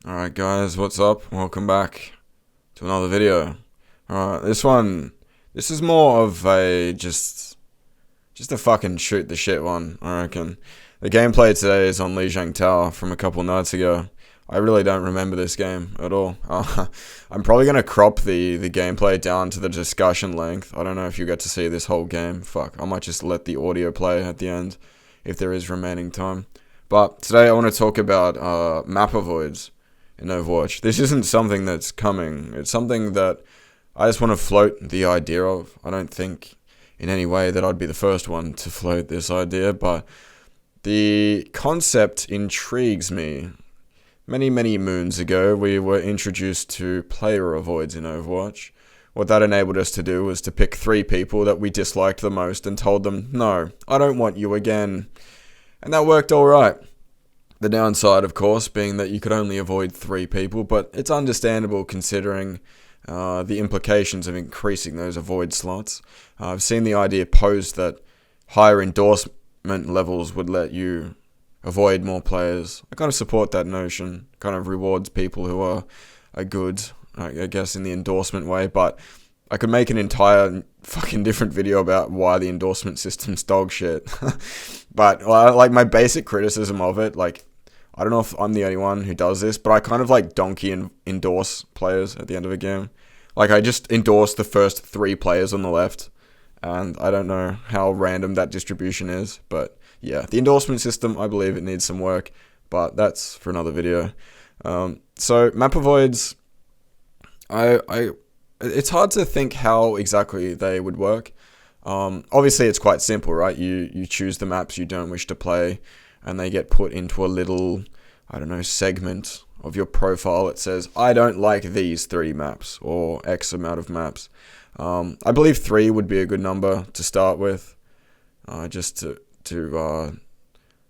Alright guys, what's up? Welcome back to another video. Alright, this is more of a just a fucking shoot the shit one, I reckon. The gameplay today is on Lijiang Tower from a couple nights ago. I really don't remember this game at all. I'm probably gonna crop the gameplay down to the discussion length. I don't know if you get to see this whole game. Fuck, I might just let the audio play at the end if there is remaining time. But today I want to talk about map avoids in Overwatch. This isn't something that's coming. It's something that I just want to float the idea of. I don't think in any way that I'd be the first one to float this idea, but the concept intrigues me. Many moons ago, we were introduced to player avoids in Overwatch. What that enabled us to do was to pick 3 people that we disliked the most and told them, no, I don't want you again. And that worked alright. The downside, of course, being that you could only avoid 3 people, but it's understandable considering the implications of increasing those avoid slots. I've seen the idea posed that higher endorsement levels would let you avoid more players. I kind of support that notion. Kind of rewards people who are good, I guess, in the endorsement way, but I could make an entire fucking different video about why the endorsement system's dog shit. But like my basic criticism of it, like I don't know if I'm the only one who does this, but I kind of like donkey and endorse players at the end of a game. Like I just endorse the first 3 players on the left, and I don't know how random that distribution is, but yeah, the endorsement system, I believe it needs some work, but that's for another video. So map avoids, it's hard to think how exactly they would work. Obviously it's quite simple, right? You choose the maps you don't wish to play, and they get put into a little, I don't know, segment of your profile that says, I don't like these 3 maps, or X amount of maps. I believe 3 would be a good number to start with, just to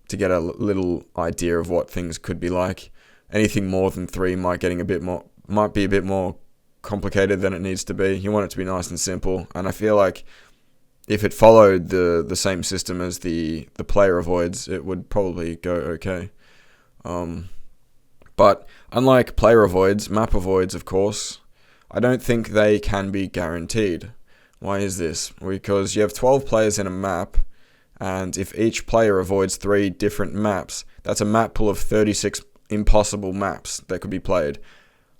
get a little idea of what things could be like. Anything more than 3 might be a bit more complicated than it needs to be. You want it to be nice and simple, and I feel like if it followed the same system as the player avoids, it would probably go okay. But unlike player avoids, map avoids, of course, I don't think they can be guaranteed. Why is this? Because you have 12 players in a map, and if each player avoids 3 different maps, that's a map pool of 36 impossible maps that could be played.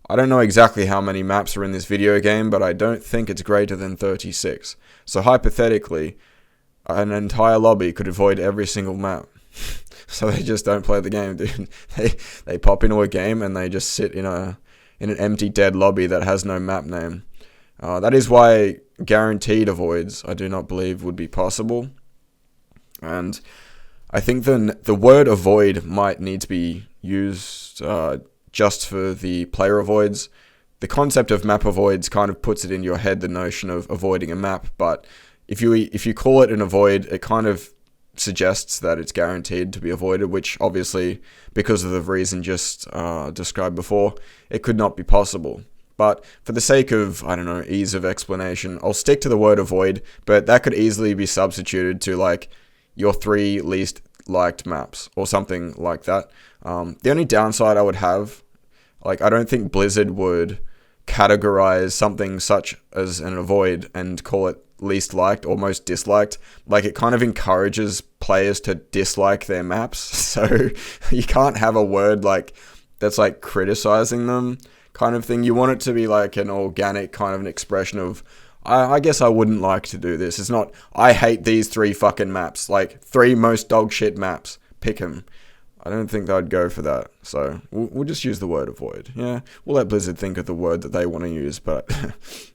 I don't know exactly how many maps are in this video game, but I don't think it's greater than 36. So hypothetically, an entire lobby could avoid every single map. So they just don't play the game, dude. They pop into a game and they just sit in an empty dead lobby that has no map name. That is why guaranteed avoids, I do not believe, would be possible. And I think the word avoid might need to be used just for the player avoids. The concept of map avoids kind of puts it in your head, the notion of avoiding a map, but if you call it an avoid, it kind of suggests that it's guaranteed to be avoided, which obviously, because of the reason just described before, it could not be possible. But for the sake of, I don't know, ease of explanation, I'll stick to the word avoid, but that could easily be substituted to like your 3 least liked maps or something like that. The only downside I would have, like, I don't think Blizzard would categorize something such as an avoid and call it least liked or most disliked. Like, it kind of encourages players to dislike their maps. So you can't have a word like that's like criticizing them kind of thing. You want it to be like an organic kind of an expression of, I guess I wouldn't like to do this. It's not, I hate these 3 fucking maps. Like, 3 most dog shit maps. Pick them. I don't think they'd go for that. So we'll just use the word avoid. Yeah, we'll let Blizzard think of the word that they want to use, but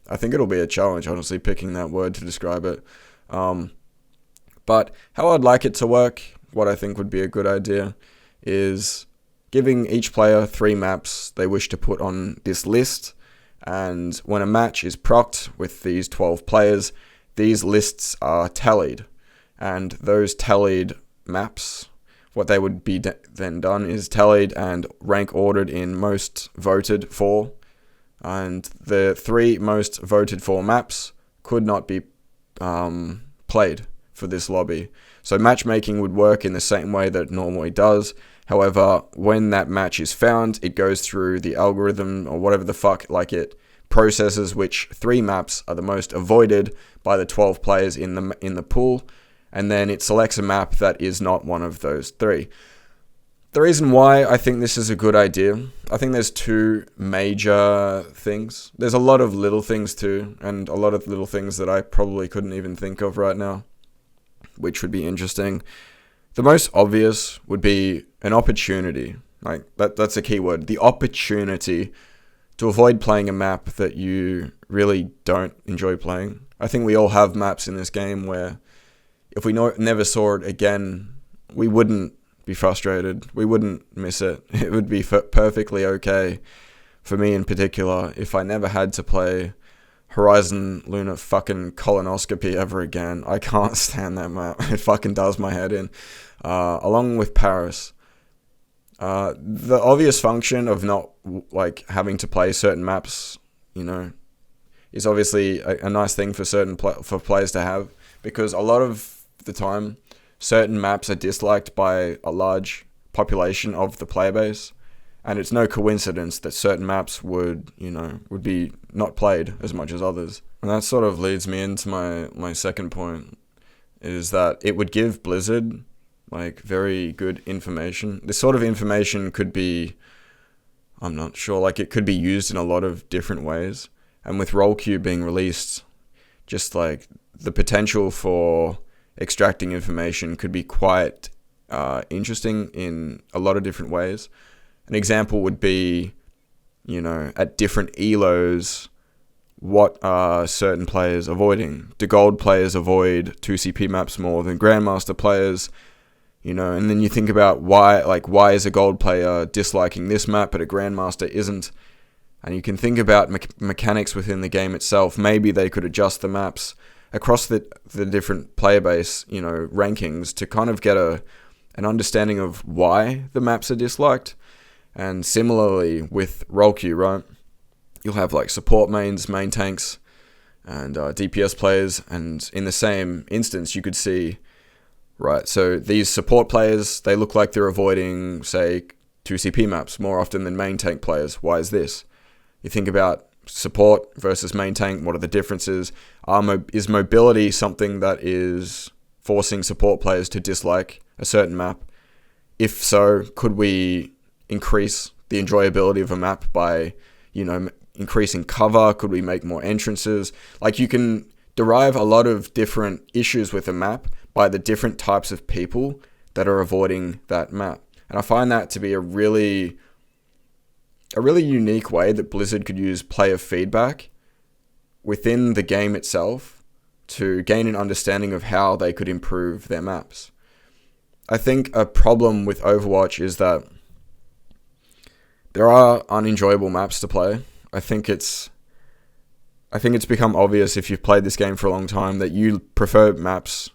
I think it'll be a challenge, honestly, picking that word to describe it. But how I'd like it to work, what I think would be a good idea, is giving each player 3 maps they wish to put on this list, and when a match is procced with these 12 players, these lists are tallied, and those tallied maps, what they would be then done is tallied and rank ordered in most voted for, and the 3 most voted for maps could not be played for this lobby. So matchmaking would work in the same way that it normally does. However, when that match is found, it goes through the algorithm or whatever the fuck, like it processes which 3 maps are the most avoided by the 12 players in the pool, and then it selects a map that is not one of those 3. The reason why I think this is a good idea, I think there's 2 major things. There's a lot of little things too, and a lot of little things that I probably couldn't even think of right now, which would be interesting. The most obvious would be an opportunity. Like that's a key word. The opportunity to avoid playing a map that you really don't enjoy playing. I think we all have maps in this game where if we never saw it again, we wouldn't be frustrated. We wouldn't miss it. It would be perfectly okay for me in particular if I never had to play Horizon Lunar fucking colonoscopy ever again. I can't stand that map. It fucking does my head in. Along with Paris. The obvious function of not like having to play certain maps, is obviously a nice thing for for players to have, because a lot of the time certain maps are disliked by a large population of the player base. And it's no coincidence that certain maps would be not played as much as others. And that sort of leads me into my second point, is that it would give Blizzard like very good information. This sort of information could be, I'm not sure, like it could be used in a lot of different ways. And with Roll Queue being released, just like the potential for extracting information could be quite interesting in a lot of different ways. An example would be, at different ELOs, what are certain players avoiding? Do gold players avoid 2CP maps more than Grandmaster players? And then you think about why is a gold player disliking this map but a Grandmaster isn't? And you can think about mechanics within the game itself. Maybe they could adjust the maps across the different player base, rankings to kind of get an understanding of why the maps are disliked. And similarly with Roll Queue, right? You'll have like support mains, main tanks, and DPS players. And in the same instance, you could see, right, so these support players, they look like they're avoiding, say, 2CP maps more often than main tank players. Why is this? You think about support versus main tank. What are the differences? Is mobility something that is forcing support players to dislike a certain map? If so, could we increase the enjoyability of a map by, increasing cover? Could we make more entrances? Like, you can derive a lot of different issues with a map by the different types of people that are avoiding that map. And I find that to be a really unique way that Blizzard could use player feedback within the game itself to gain an understanding of how they could improve their maps. I think a problem with Overwatch is that there are unenjoyable maps to play. I think it's become obvious if you've played this game for a long time that you prefer maps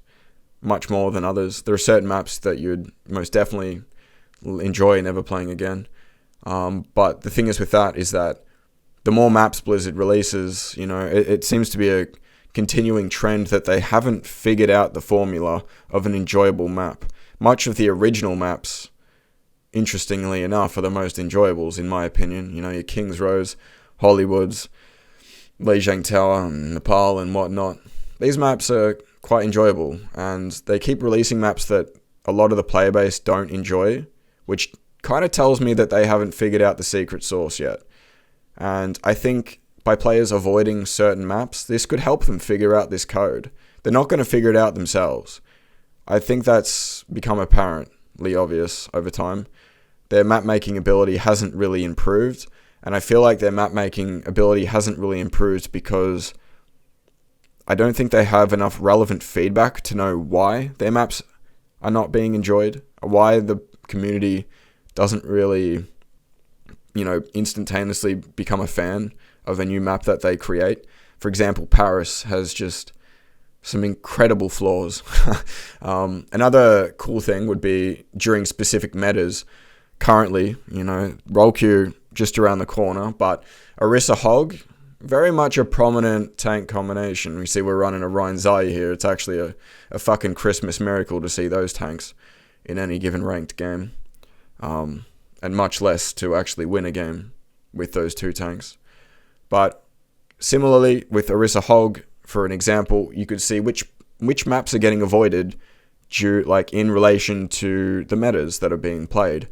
much more than others. There are certain maps that you'd most definitely enjoy never playing again. But the thing is with that is that the more maps Blizzard releases, it seems to be a continuing trend that they haven't figured out the formula of an enjoyable map. Much of the original maps, interestingly enough, are the most enjoyables, in my opinion. Your King's Rows, Hollywoods, Lijiang Tower, and Nepal, and whatnot. These maps are quite enjoyable, and they keep releasing maps that a lot of the player base don't enjoy, which kind of tells me that they haven't figured out the secret sauce yet. And I think by players avoiding certain maps, this could help them figure out this code. They're not going to figure it out themselves. I think that's become apparently obvious over time. Their map-making ability hasn't really improved, and I feel like their map-making ability hasn't really improved because I don't think they have enough relevant feedback to know why their maps are not being enjoyed, why the community doesn't really, instantaneously become a fan of a new map that they create. For example, Paris has just some incredible flaws. Another cool thing would be during specific metas. Currently, Roll Queue just around the corner, but Orisa Hog, very much a prominent tank combination. We see we're running a Ryan Zaya here. It's actually a fucking Christmas miracle to see those tanks in any given ranked game. and much less to actually win a game with those two tanks. But similarly, with Orisa Hog, for an example, you could see which maps are getting avoided in relation to the metas that are being played.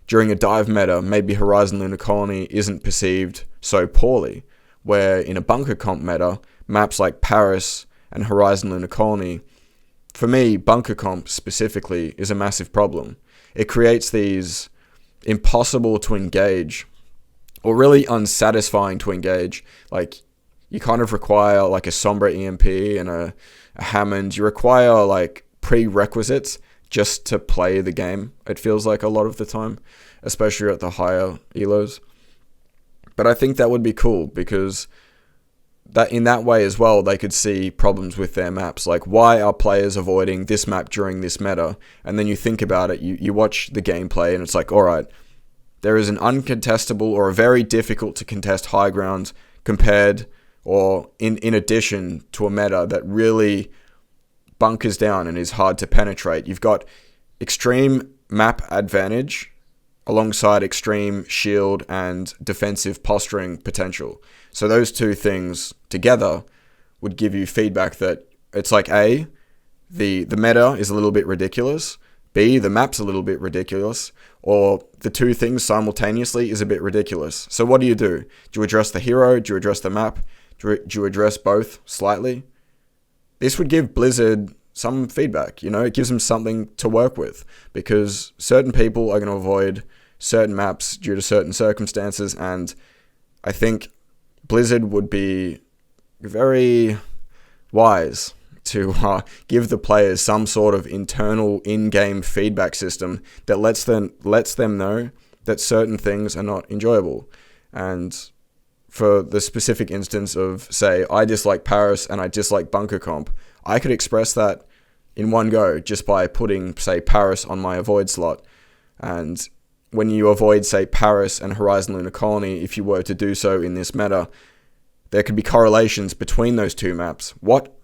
During a dive meta, maybe Horizon Lunar Colony isn't perceived so poorly, where in a bunker comp meta, maps like Paris and Horizon Lunar Colony, for me, bunker comp specifically is a massive problem. It creates these impossible to engage, or really unsatisfying to engage. Like, you kind of require like a Sombra EMP and a Hammond. You require like prerequisites just to play the game, it feels like a lot of the time, especially at the higher elos. But I think that would be cool, because that in that way as well, they could see problems with their maps. Like, why are players avoiding this map during this meta? And then you think about it, you watch the gameplay, and it's like, all right, there is an uncontestable or a very difficult to contest high ground compared or in addition to a meta that really bunkers down and is hard to penetrate. You've got extreme map advantage alongside extreme shield and defensive posturing potential. So those two things together would give you feedback that it's like, A, the meta is a little bit ridiculous, B, the map's a little bit ridiculous, or the two things simultaneously is a bit ridiculous. So what do? Do you address the hero? Do you address the map? Do you address both slightly? This would give Blizzard some feedback, it gives them something to work with, because certain people are going to avoid certain maps due to certain circumstances, and I think Blizzard would be very wise to give the players some sort of internal in-game feedback system that lets them know that certain things are not enjoyable. And for the specific instance of, say, I dislike Paris and I dislike bunker comp, I could express that in one go just by putting, say, Paris on my avoid slot. And when you avoid, say, Paris and Horizon Lunar Colony, if you were to do so in this meta, there could be correlations between those two maps. What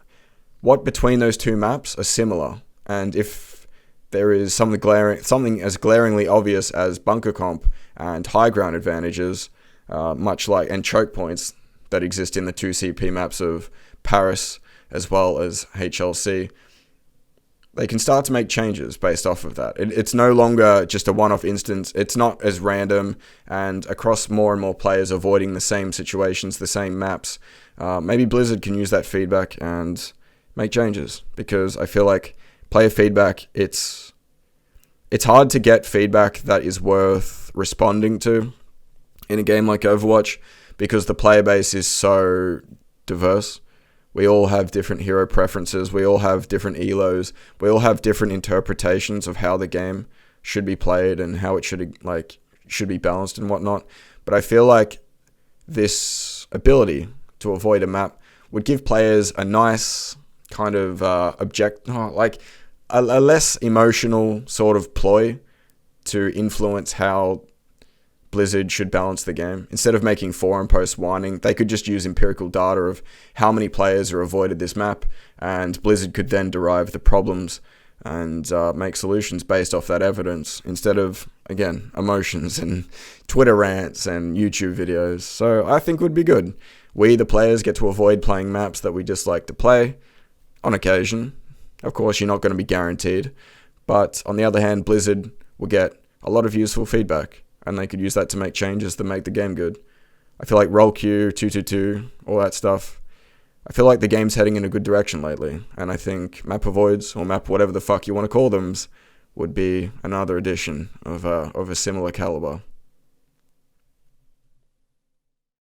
between those two maps are similar? And if there is something as glaringly obvious as bunker comp and high ground advantages, much like and choke points that exist in the 2 CP maps of Paris as well as HLC, they can start to make changes based off of that. It's no longer just a one-off instance. It's not as random, and across more and more players avoiding the same situations, the same maps, maybe Blizzard can use that feedback and make changes, because I feel like player feedback, it's hard to get feedback that is worth responding to in a game like Overwatch, because the player base is so diverse. We all have different hero preferences. We all have different elos. We all have different interpretations of how the game should be played and how it should be balanced and whatnot. But I feel like this ability to avoid a map would give players a nice kind of a less emotional sort of ploy to influence how Blizzard should balance the game. Instead of making forum posts whining, they could just use empirical data of how many players are avoided this map, and Blizzard could then derive the problems and make solutions based off that evidence, instead of, again, emotions and Twitter rants and YouTube videos. So I think it would be good. We, the players, get to avoid playing maps that we dislike to play on occasion. Of course, you're not going to be guaranteed, but on the other hand, Blizzard will get a lot of useful feedback, and they could use that to make changes that make the game good. I feel like roll queue, 222, all that stuff. I feel like the game's heading in a good direction lately, and I think map avoids, or map whatever the fuck you want to call them, would be another edition of a similar caliber.